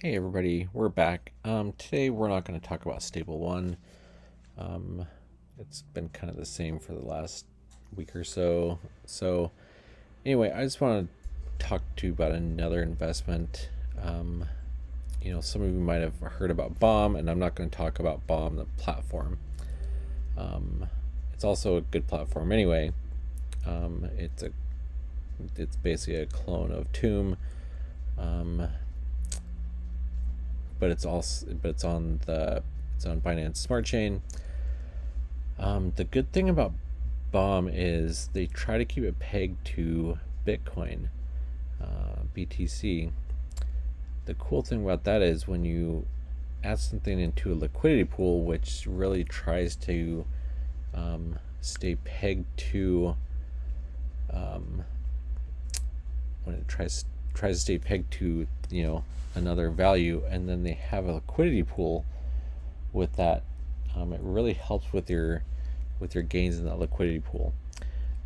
Hey everybody, we're back. Today we're not going to talk about Stable One. Um, it's been kind of the same for the last week or so. So anyway, I just want to talk to you about another investment. Um, some of you might have heard about Bomb, and I'm not going to talk about Bomb, the platform. Um, it's also a good platform anyway. Um, it's a it's basically a clone of Tomb. Um, but it's on Binance Smart Chain. The good thing about Bomb is they try to keep it pegged to Bitcoin, BTC. The cool thing about that is when you add something into a liquidity pool, which really tries to stay pegged to um, when it tries to stay pegged to another value, and then they have a liquidity pool with that. It really helps with your gains in that liquidity pool.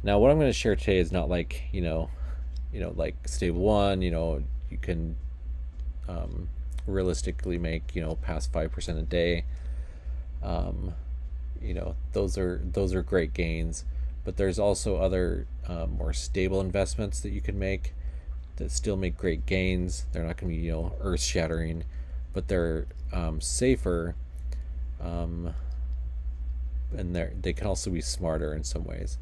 Now, what I'm going to share today is not like like Stable One. You can realistically make past 5% a day. Those are great gains, but there's also other more stable investments that you can make that still make great gains. They're not going to be earth shattering, but they're safer, and they can also be smarter in some ways.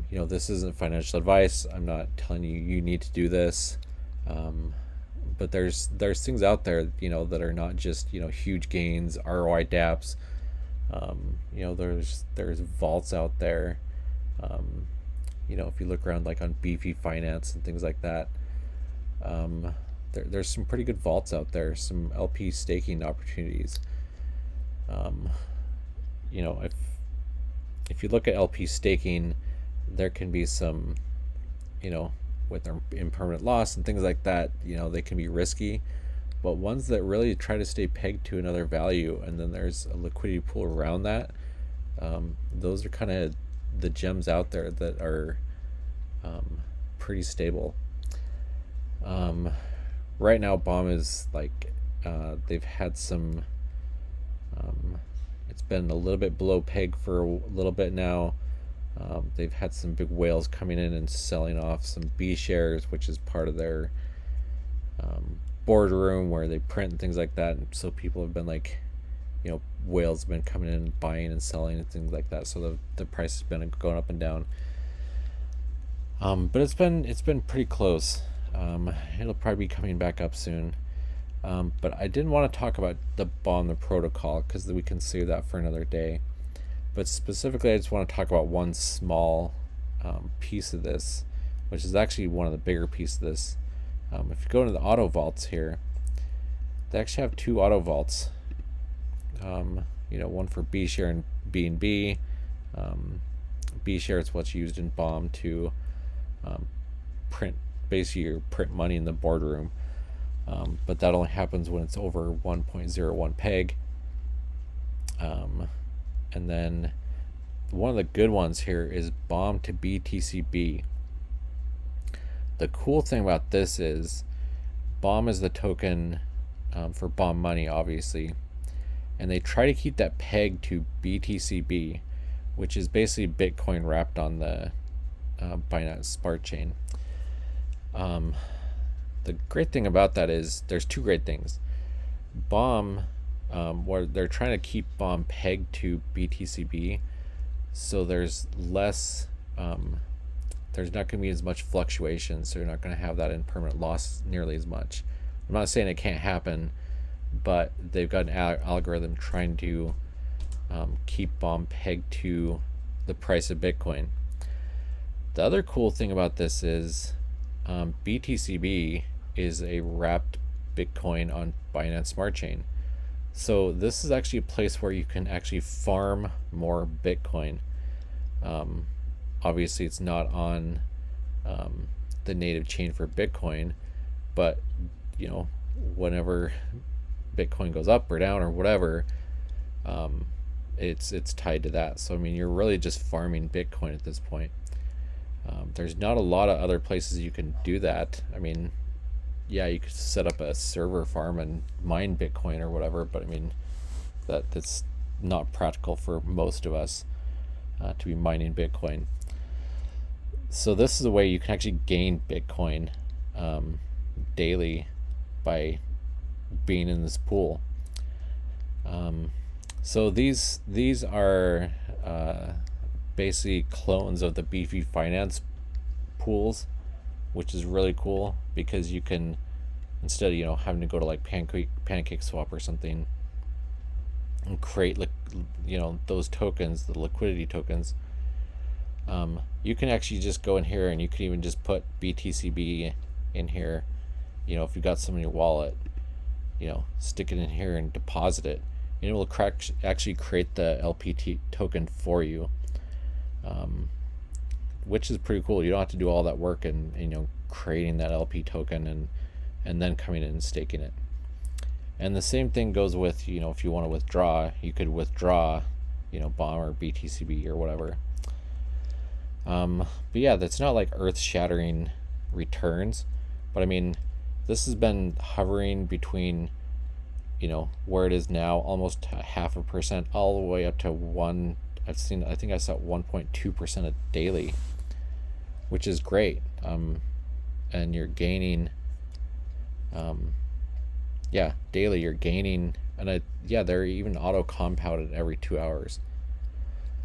This isn't financial advice. I'm not telling you need to do this, but there's things out there that are not just huge gains, ROI DApps. There's vaults out there. If you look around like on Beefy Finance and things like that, there's some pretty good vaults out there, some LP staking opportunities. Um, if you look at LP staking, there can be some, with their impermanent loss and things like that, they can be risky. But ones that really try to stay pegged to another value, and then there's a liquidity pool around that, those are kind of the gems out there that are pretty stable. Right now, Bomb is like they've had some. It's been a little bit below peg for a little bit now. They've had some big whales coming in and selling off some B shares, which is part of their boardroom where they print and things like that. And so people have been like, whales have been coming in and buying and selling and things like that. So the price has been going up and down. But it's been pretty close. It'll probably be coming back up soon. But I didn't want to talk about the Bomb, the protocol, because we can save that for another day. But specifically, I just want to talk about one small piece of this, which is actually one of the bigger pieces of this. If you go into the auto vaults here, they actually have two auto vaults. One for B share and B. B share is what's used in Bomb to print money in the boardroom. But that only happens when it's over 1.01 peg. And then one of the good ones here is Bomb to BTCB. The cool thing about this is Bomb is the token for Bomb money, obviously, and they try to keep that peg to BTCB, which is basically Bitcoin wrapped on the Binance Smart Chain. The great thing about that is there's two great things. Bomb, where they're trying to keep Bomb pegged to BTCB, so there's less. There's not going to be as much fluctuation, so you're not going to have that impermanent loss nearly as much. I'm not saying it can't happen, but they've got an algorithm trying to keep Bomb pegged to the price of Bitcoin. The other cool thing about this is BTCB is a wrapped Bitcoin on Binance Smart Chain. So this is actually a place where you can actually farm more Bitcoin. Obviously, it's not on the native chain for Bitcoin, but whenever Bitcoin goes up or down or whatever, it's tied to that. So I mean, you're really just farming Bitcoin at this point. There's not a lot of other places you can do that. I mean, yeah, you could set up a server farm and mine Bitcoin or whatever, but I mean, that's not practical for most of us to be mining Bitcoin. So this is a way you can actually gain Bitcoin um, daily by being in this pool. Um, so these are basically clones of the BV Finance pools, which is really cool because you can, instead of having to go to like Pancake Swap or something and create those tokens, the liquidity tokens, you can actually just go in here and you can even just put BTCB in here. If you got some in your wallet, stick it in here and deposit it, and it will actually create the LPT token for you, which is pretty cool. You don't have to do all that work and creating that LP token and then coming in and staking it. And the same thing goes with if you want to withdraw, you could withdraw BOM or BTCB or whatever. But yeah, that's not like earth-shattering returns, but I mean, this has been hovering between where it is now, almost 0.5%, all the way up to I think I saw 1.2% a daily, which is great. And you're gaining, daily you're gaining, and they're even auto compounded every 2 hours.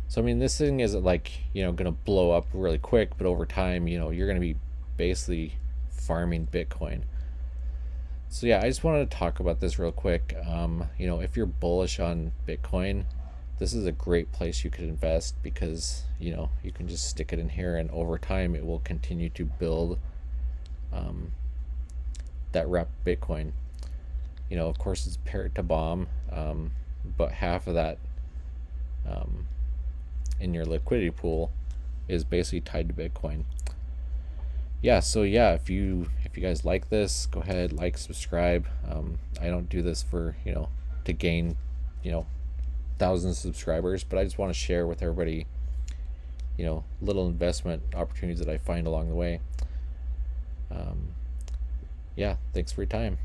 So I mean, this thing isn't like gonna blow up really quick, but over time you're gonna be basically farming Bitcoin. So yeah, I just wanted to talk about this real quick. If you're bullish on Bitcoin, this is a great place you could invest because you can just stick it in here, and over time it will continue to build that rep Bitcoin. Of course it's paired to BOM, but half of that in your liquidity pool is basically tied to Bitcoin. So if you guys like this, go ahead, like, subscribe. I don't do this for to gain thousands of subscribers, but I just want to share with everybody little investment opportunities that I find along the way. Thanks for your time.